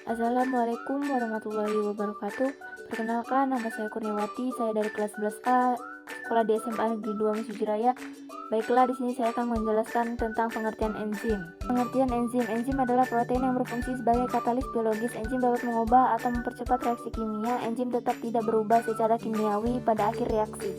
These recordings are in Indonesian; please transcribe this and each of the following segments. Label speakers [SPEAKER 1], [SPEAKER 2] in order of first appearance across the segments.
[SPEAKER 1] Assalamualaikum warahmatullahi wabarakatuh. Perkenalkan, nama saya Kurniawati. Saya dari kelas 11A, sekolah di SMA Negeri 2 Mesuji Raya. Baiklah, di sini saya akan menjelaskan tentang pengertian enzim. Pengertian enzim. Enzim adalah protein yang berfungsi sebagai katalis biologis. Enzim dapat mengubah atau mempercepat reaksi kimia. Enzim tetap tidak berubah secara kimiawi pada akhir reaksi.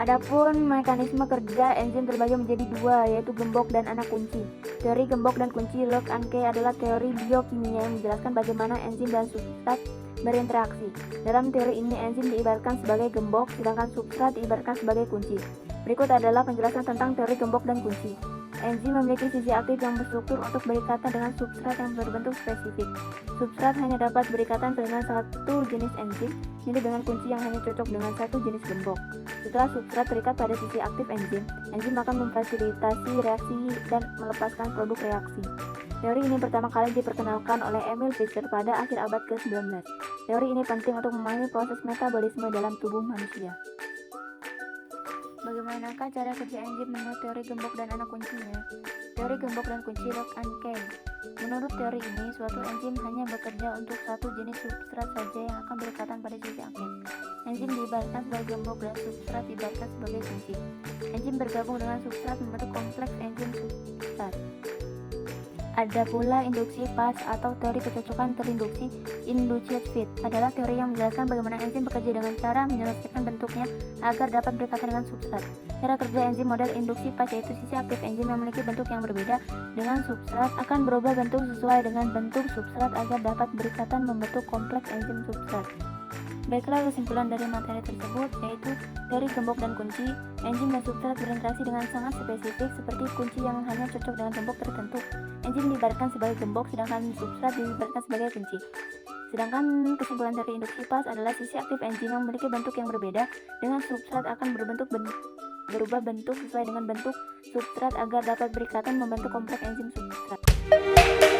[SPEAKER 1] Adapun mekanisme kerja enzim terbagi menjadi dua, yaitu gembok dan anak kunci. Teori gembok dan kunci Lock and Key adalah teori biokimia yang menjelaskan bagaimana enzim dan substrat berinteraksi. Dalam teori ini, enzim diibaratkan sebagai gembok, sedangkan substrat diibaratkan sebagai kunci. Berikut adalah penjelasan tentang teori gembok dan kunci. Enzim memiliki sisi aktif yang berstruktur untuk berikatan dengan substrat yang berbentuk spesifik. Substrat hanya dapat berikatan dengan satu jenis enzim, mirip dengan kunci yang hanya cocok dengan satu jenis gembok. Setelah substrat terikat pada sisi aktif enzim akan memfasilitasi reaksi dan melepaskan produk reaksi. Teori ini pertama kali diperkenalkan oleh Emil Fischer pada akhir abad ke-19. Teori ini penting untuk memahami proses metabolisme dalam tubuh manusia. Bagaimanakah cara kerja enzim menurut teori gembok dan anak kuncinya? Teori gembok dan kunci Lock and Key. Menurut teori ini, suatu enzim hanya bekerja untuk satu jenis substrat saja yang akan berikatan pada sisi aktif. Enzim diibaratkan sebagai gembok dan substrat diibaratkan sebagai kunci. Enzim bergabung dengan substrat membentuk kompleks enzim substrat. Ada pula induksi pas atau teori kecocokan terinduksi, induced fit, adalah teori yang menjelaskan bagaimana enzim bekerja dengan cara menyelesaikan bentuknya agar dapat berikatan dengan substrat. Cara kerja enzim model induksi pas yaitu sisi aktif enzim yang memiliki bentuk yang berbeda dengan substrat akan berubah bentuk sesuai dengan bentuk substrat agar dapat berikatan membentuk kompleks enzim substrat. Baiklah, kesimpulan dari materi tersebut yaitu teori gembok dan kunci. Enzim dan substrat berinteraksi dengan sangat spesifik seperti kunci yang hanya cocok dengan gembok tertentu. Enzim diibaratkan sebagai gembok sedangkan substrat diibaratkan sebagai kunci. Sedangkan kesimpulan dari induksi pas adalah sisi aktif enzim yang memiliki bentuk yang berbeda dengan substrat akan berubah bentuk sesuai dengan bentuk substrat agar dapat berikatan membentuk kompleks enzim substrat.